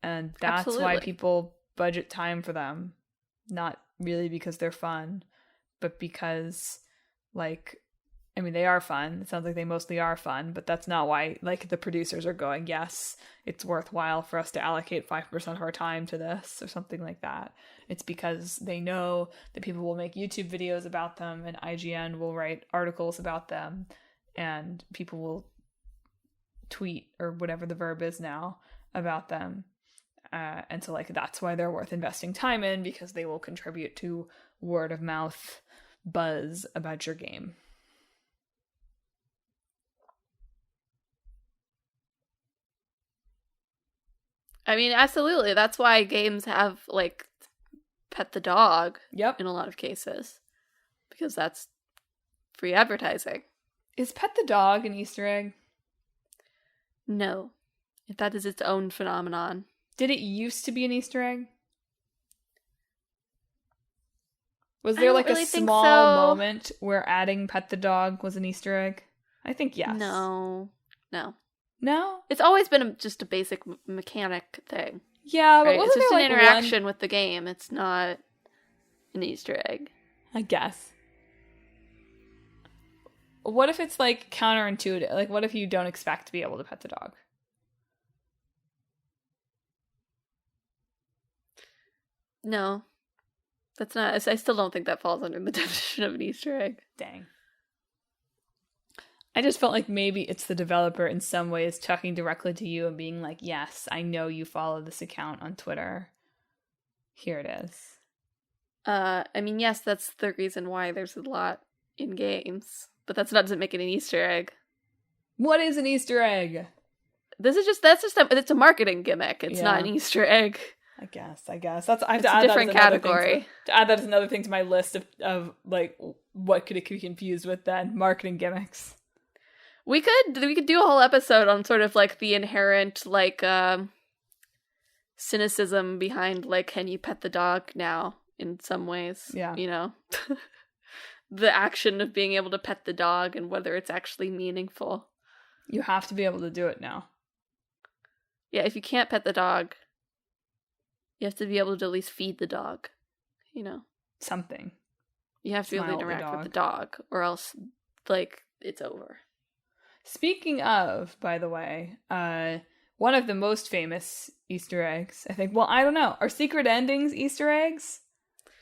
And that's Absolutely. why people budget time for them. Not really because they're fun, but because, like, I mean, they are fun. It sounds like they mostly are fun, but that's not why, like, the producers are going, yes, it's worthwhile for us to allocate 5% of our time to this, or something like that. It's because they know that people will make YouTube videos about them, and IGN will write articles about them, and people will tweet, or whatever the verb is now, about them. And so, like, that's why they're worth investing time in, because they will contribute to word of mouth buzz about your game. I mean, absolutely. That's why games have, like, pet the dog. Yep. In a lot of cases. Because that's free advertising. Is pet the dog an Easter egg? No. That is its own phenomenon. Did it used to be an Easter egg? Was there like really a small moment where adding pet the dog was an Easter egg? I think yes. No. No? It's always been just a basic mechanic thing. Yeah, but right? It's just an interaction with the game. It's not an Easter egg. I guess. What if it's like counterintuitive? Like, what if you don't expect to be able to pet the dog? No. That's not. I still don't think that falls under the definition of an Easter egg. Dang. I just felt like maybe it's the developer in some ways talking directly to you and being like, yes, I know you follow this account on Twitter. Here it is. I mean, yes, that's the reason why there's a lot in games. But doesn't make it an Easter egg. What is an Easter egg? It's a marketing gimmick. It's not an Easter egg. I guess. I have to add a different category. To add that as another thing to my list of like, what could it be confused with then? Marketing gimmicks. We could do a whole episode on sort of like the inherent like cynicism behind like, can you pet the dog now in some ways? Yeah. You know? The action of being able to pet the dog and whether it's actually meaningful. You have to be able to do it now. Yeah, if you can't pet the dog, you have to be able to at least feed the dog, you know? Something. You have to be able to interact with the dog, or else, like, it's over. Speaking of, by the way, one of the most famous Easter eggs, I think, well, I don't know, are secret endings Easter eggs?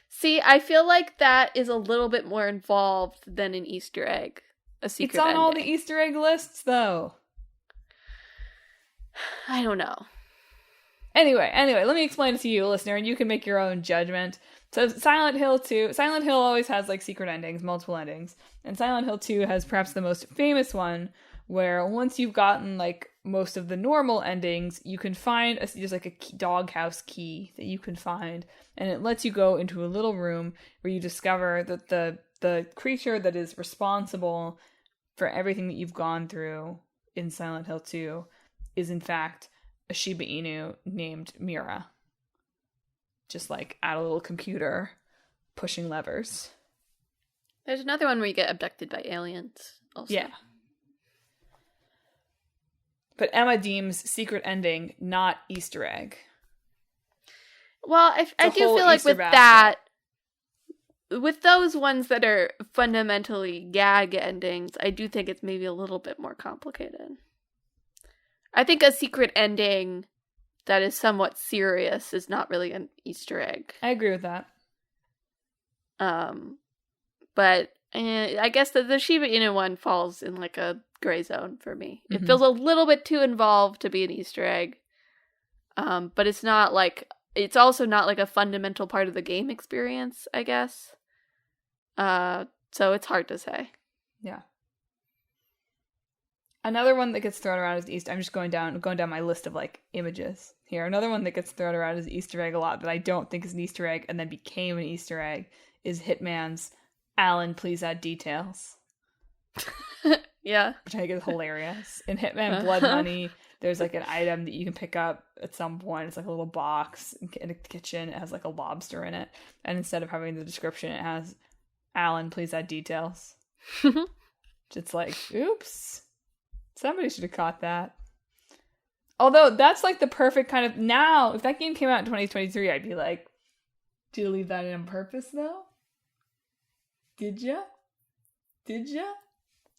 See, I feel like that is a little bit more involved than an Easter egg. A secret ending. It's on all the Easter egg lists, though. I don't know. Anyway, let me explain it to you, listener, and you can make your own judgment. So Silent Hill 2, Silent Hill always has like secret endings, multiple endings. And Silent Hill 2 has perhaps the most famous one where once you've gotten like most of the normal endings, you can find just like a doghouse key that you can find, and it lets you go into a little room where you discover that the creature that is responsible for everything that you've gone through in Silent Hill 2 is in fact a Shiba Inu named Mira. Just like at a little computer pushing levers. There's another one where you get abducted by aliens also. Yeah. But Emma deems secret ending not Easter egg. Well, I do feel like with that, with those ones that are fundamentally gag endings, I do think it's maybe a little bit more complicated. I think a secret ending that is somewhat serious is not really an Easter egg. I agree with that. But I guess the Shiba Inu one falls in like a gray zone for me. Mm-hmm. It feels a little bit too involved to be an Easter egg. But it's not like, it's also not like a fundamental part of the game experience, I guess. So it's hard to say. Yeah. Another one that gets thrown around as Easter. I'm just going down my list of like images here. Another one that gets thrown around as Easter egg a lot that I don't think is an Easter egg and then became an Easter egg is Hitman's "Alan, please add details." Yeah, which I think is hilarious. In Hitman Blood Money, there's like an item that you can pick up at some point. It's like a little box in a kitchen. It has like a lobster in it, and instead of having the description, it has "Alan, please add details." It's like, oops. Somebody should have caught that. Although, that's like the perfect kind of... Now, if that game came out in 2023, I'd be like, did you leave that in on purpose, though? Did ya?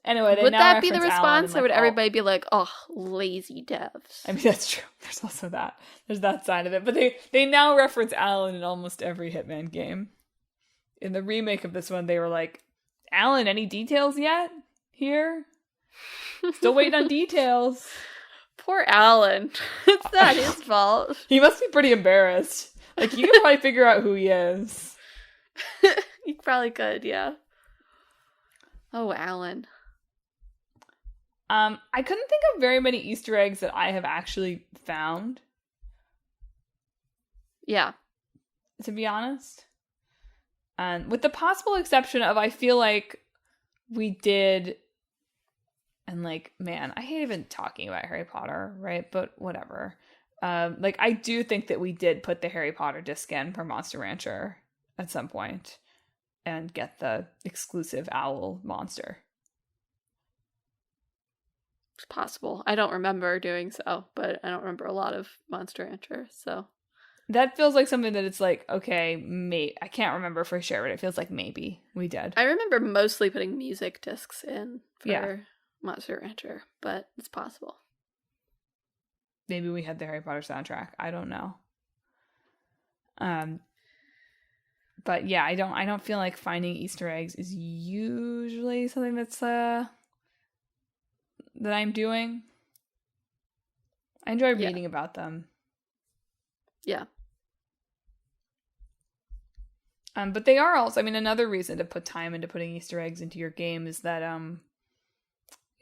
Anyway, would that be the response, or would everybody be like, oh, lazy devs? I mean, that's true. There's also that. There's that side of it. But they now reference Alan in almost every Hitman game. In the remake of this one, they were like, Alan, any details yet? Here? Still waiting on details. Poor Alan. It's not his fault. He must be pretty embarrassed. Like, you can probably figure out who he is. You probably could, yeah. Oh, Alan. I couldn't think of very many Easter eggs that I have actually found. Yeah. To be honest. With the possible exception of, I feel like we did... And like, man, I hate even talking about Harry Potter, right? But whatever. Like, I do think that we did put the Harry Potter disc in for Monster Rancher at some point and get the exclusive owl monster. It's possible. I don't remember doing so, but I don't remember a lot of Monster Rancher, so. That feels like something that it's like, okay, I can't remember for sure, but it feels like maybe we did. I remember mostly putting music discs in for Monster Rancher, but it's possible. Maybe we had the Harry Potter soundtrack. I don't know. But yeah, I don't feel like finding Easter eggs is usually something that's that I'm doing. I enjoy reading about them. Yeah. But they are also, I mean, another reason to put time into putting Easter eggs into your game is that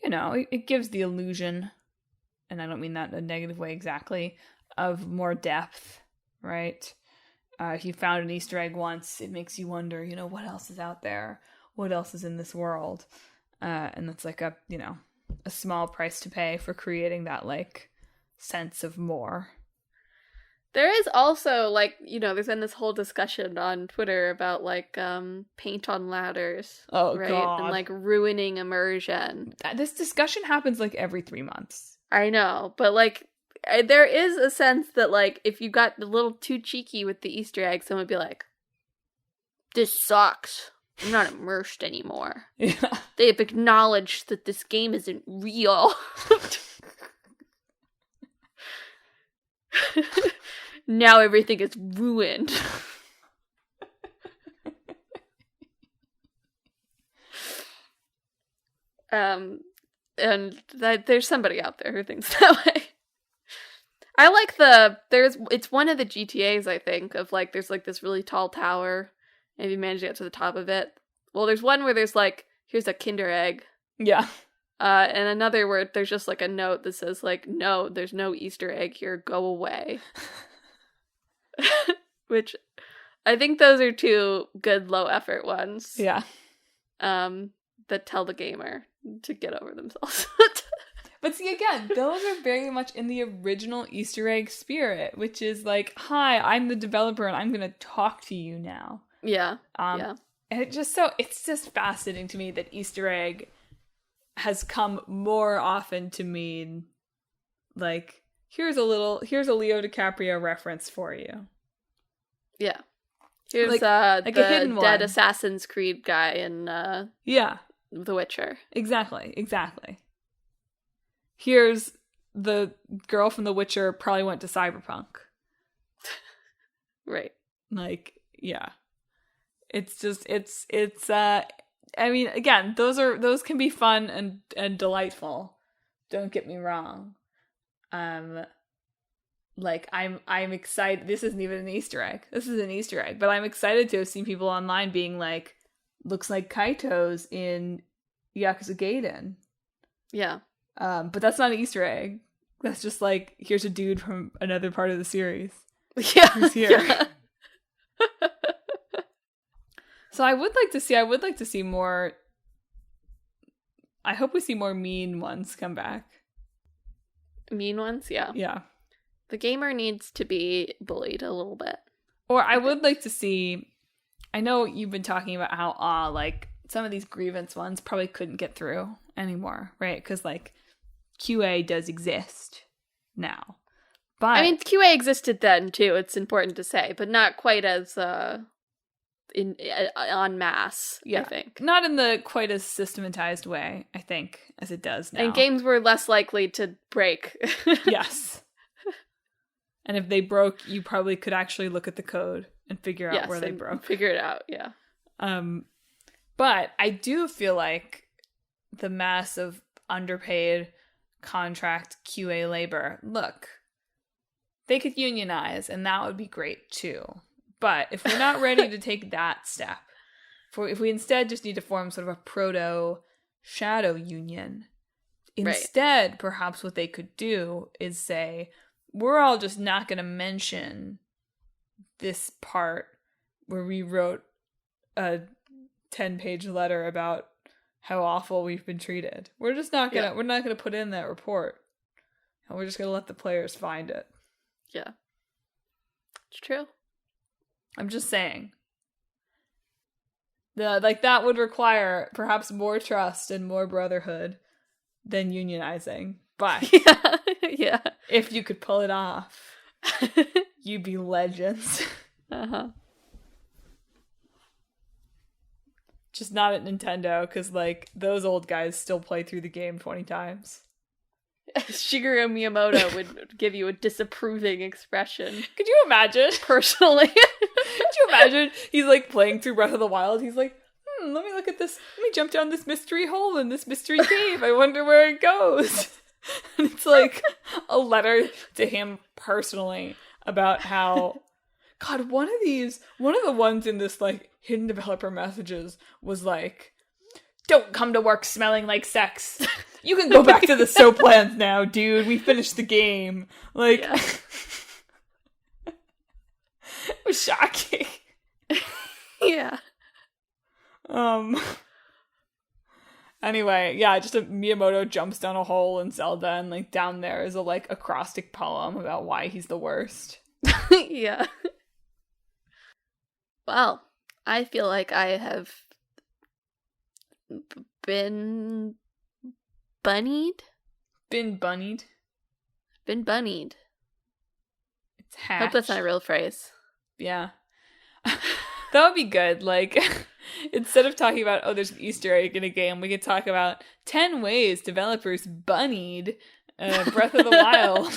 you know, it gives the illusion, and I don't mean that in a negative way exactly, of more depth, right? If you found an Easter egg once, it makes you wonder, you know, what else is out there? What else is in this world? And that's like a small price to pay for creating that, like, sense of more. There is also, like, you know, there's been this whole discussion on Twitter about, like, paint on ladders. Oh, right? God. And, like, ruining immersion. This discussion happens, like, every 3 months. I know, but, like, there is a sense that, like, if you got a little too cheeky with the Easter egg, someone would be like, this sucks. I'm not immersed anymore. Yeah. They've acknowledged that this game isn't real. Now everything is ruined. And that there's somebody out there who thinks that way. I like it's one of the GTAs, I think, of like, there's like this really tall tower, and if you manage to get to the top of it. Well, there's one where there's like, here's a Kinder Egg. Yeah. And another where there's just like a note that says like, no, there's no Easter egg here, go away. Which I think those are two good low effort ones. Yeah. That tell the gamer to get over themselves. But see, again, those are very much in the original Easter egg spirit, which is like, hi, I'm the developer and I'm going to talk to you now. Yeah. And it's just fascinating to me that Easter egg has come more often to mean like, here's a Leo DiCaprio reference for you. Yeah. Here's like the a hidden dead one. Assassin's Creed guy in Yeah. The Witcher. Exactly. Here's the girl from The Witcher probably went to Cyberpunk. Right. Like, yeah. It's just I mean, again, those can be fun and delightful. Don't get me wrong. Like I'm excited. This isn't even an Easter egg. This is an Easter egg, but I'm excited to have seen people online being like, looks like Kaito's in Yakuza Gaiden. Yeah. But that's not an Easter egg. That's just like, here's a dude from another part of the series. Yeah. Who's here. Yeah. So I would like to see more. I hope we see more mean ones come back. Mean ones, yeah. Yeah. The gamer needs to be bullied a little bit. Or I would like to see, I know you've been talking about how, like, some of these grievance ones probably couldn't get through anymore, right? Because, like, QA does exist now. But I mean, QA existed then, too, it's important to say, but not quite as, en masse, yeah, I think. Not in the quite as systematized way, I think, as it does now. And games were less likely to break. Yes. And if they broke, you probably could actually look at the code and figure out where they broke. Figure it out, yeah. But I do feel like the mass of underpaid contract QA labor, look, they could unionize and that would be great too. But if we're not ready to take that step, if we instead just need to form sort of a proto-shadow union, instead, right, perhaps what they could do is say, we're all just not going to mention this part where we wrote a 10-page letter about how awful we've been treated. We're just not going to, we're not going to put in that report. And we're just going to let the players find it. Yeah. It's true. I'm just saying. That would require perhaps more trust and more brotherhood than unionizing. But yeah. If you could pull it off, you'd be legends. Uh-huh. Just not at Nintendo, because, like, those old guys still play through the game 20 times. Shigeru Miyamoto would give you a disapproving expression. Could you imagine? Personally. Could you imagine? He's, like, playing through Breath of the Wild. He's like, let me look at this. Let me jump down this mystery hole in this mystery cave. I wonder where it goes. And it's, like, a letter to him personally about how... God, one of the ones in this, like, hidden developer messages was like, don't come to work smelling like sex. You can go back to the soaplands now, dude. We finished the game. Like, yeah. It was shocking. Yeah. Anyway, yeah, just a Miyamoto jumps down a hole in Zelda, and, like, down there is a, like, acrostic poem about why he's the worst. Yeah. Well, I feel like I have been bunnied? Been bunnied? Been bunnied. It's hatched. Hope that's not a real phrase. Yeah. That would be good. Like, instead of talking about, there's an Easter egg in a game, we could talk about 10 ways developers bunnied Breath of the Wild.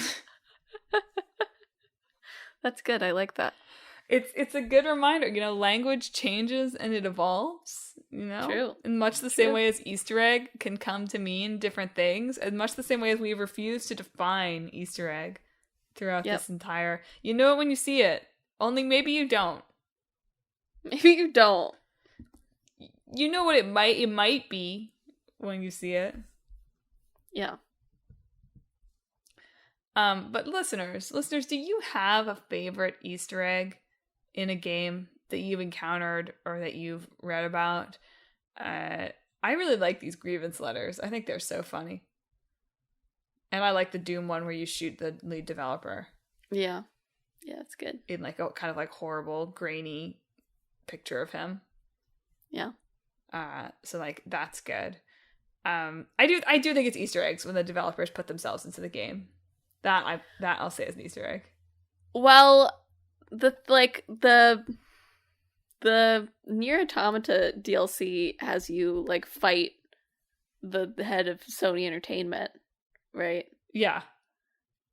That's good. I like that. It's a good reminder. You know, language changes and it evolves, you know? True. In much the same way as Easter egg can come to mean different things, in much the same way as we refuse to define Easter egg, throughout this entire... You know it when you see it. Only maybe you don't. Maybe you don't. You know what it might be when you see it. Yeah. But listeners, do you have a favorite Easter egg in a game that you've encountered or that you've read about? I really like these grievance letters. I think they're so funny. And I like the Doom one where you shoot the lead developer. Yeah. Yeah, it's good. In like a kind of like horrible, grainy picture of him. Yeah. So like that's good. I do think it's Easter eggs when the developers put themselves into the game. That I'll say is an Easter egg. Well, the Nier Automata DLC has you like fight the head of Sony Entertainment, right? Yeah.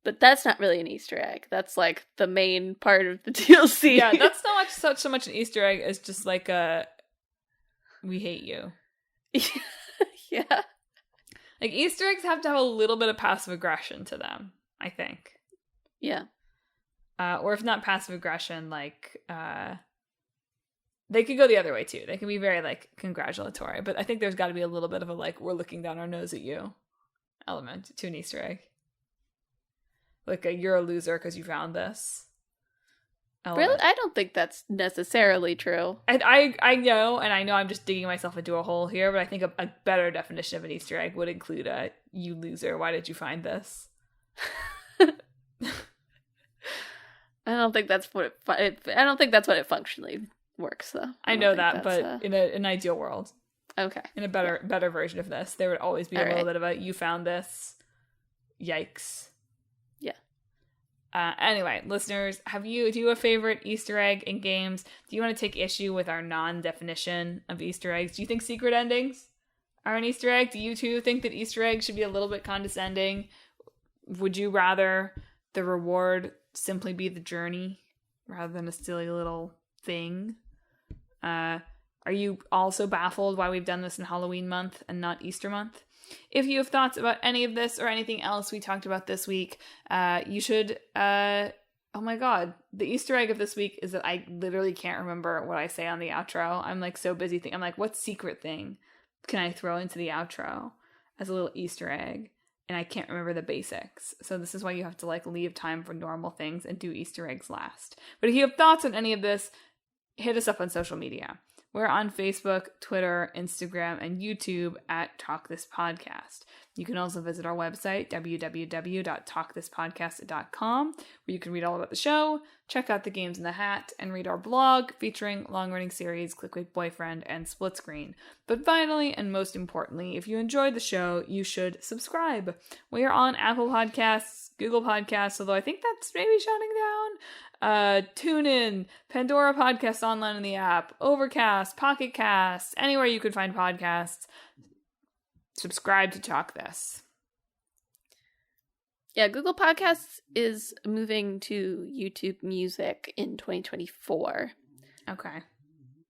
But that's not really an Easter egg. That's like the main part of the DLC. Yeah, that's not so much an Easter egg as just like a we hate you. Yeah. Like Easter eggs have to have a little bit of passive aggression to them, I think. Yeah. Or if not passive aggression, like they could go the other way too. They can be very like congratulatory, but I think there's got to be a little bit of a like we're looking down our nose at you element to an Easter egg. Like you're a loser because you found this element. Really? I don't think that's necessarily true. I know, and I know I'm just digging myself into a hole here, but I think a better definition of an Easter egg would include a you loser, why did you find this? I don't think that's what I don't think that's what it functionally works though. I know that, but in an ideal world. Okay. In a better version of this, there would always be a little bit of a you found this. Yikes. Yeah. Anyway, listeners, do you have a favorite Easter egg in games? Do you want to take issue with our non-definition of Easter eggs? Do you think secret endings are an Easter egg? Do you too think that Easter eggs should be a little bit condescending? Would you rather the reward simply be the journey rather than a silly little thing? Are you also baffled why we've done this in Halloween month and not Easter month? If you have thoughts about any of this or anything else we talked about this week, you should, oh my god, the Easter egg of this week is that I literally can't remember what I say on the outro. I'm like so busy I'm like, what secret thing can I throw into the outro as a little Easter egg? And I can't remember the basics. So this is why you have to like leave time for normal things and do Easter eggs last. But if you have thoughts on any of this, hit us up on social media. We're on Facebook, Twitter, Instagram, and YouTube at Talk This Podcast. You can also visit our website, www.talkthispodcast.com, where you can read all about the show, check out the games in the hat, and read our blog featuring long-running series Clickbait Boyfriend and Split Screen. But finally, and most importantly, if you enjoyed the show, you should subscribe. We are on Apple Podcasts, Google Podcasts, although I think that's maybe shutting down. TuneIn, Pandora Podcasts online in the app, Overcast, Pocket Casts, anywhere you could find podcasts. Subscribe to Talk This. Yeah, Google Podcasts is moving to YouTube Music in 2024. Okay.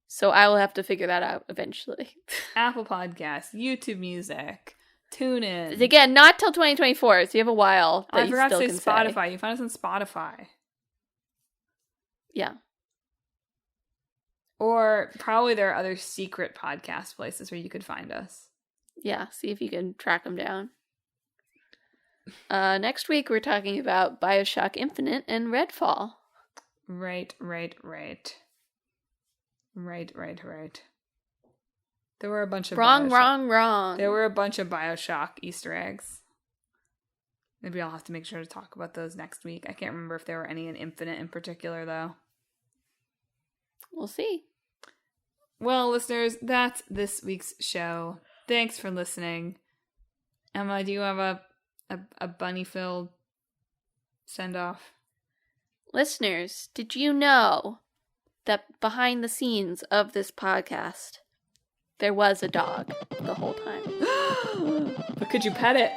So I will have to figure that out eventually. Apple Podcasts, YouTube Music, TuneIn. Again, not till 2024, so you have a while. I forgot to say Spotify. You find us on Spotify. Yeah. Or probably there are other secret podcast places where you could find us. Yeah, see if you can track them down. Next week we're talking about BioShock Infinite and Redfall. Right. There were a bunch of wrong. There were a bunch of BioShock Easter eggs. Maybe I'll have to make sure to talk about those next week. I can't remember if there were any in Infinite in particular, though. We'll see. Well, listeners, that's this week's show. Thanks for listening. Emma, do you have a bunny-filled send-off? Listeners, did you know that behind the scenes of this podcast, there was a dog the whole time? But could you pet it?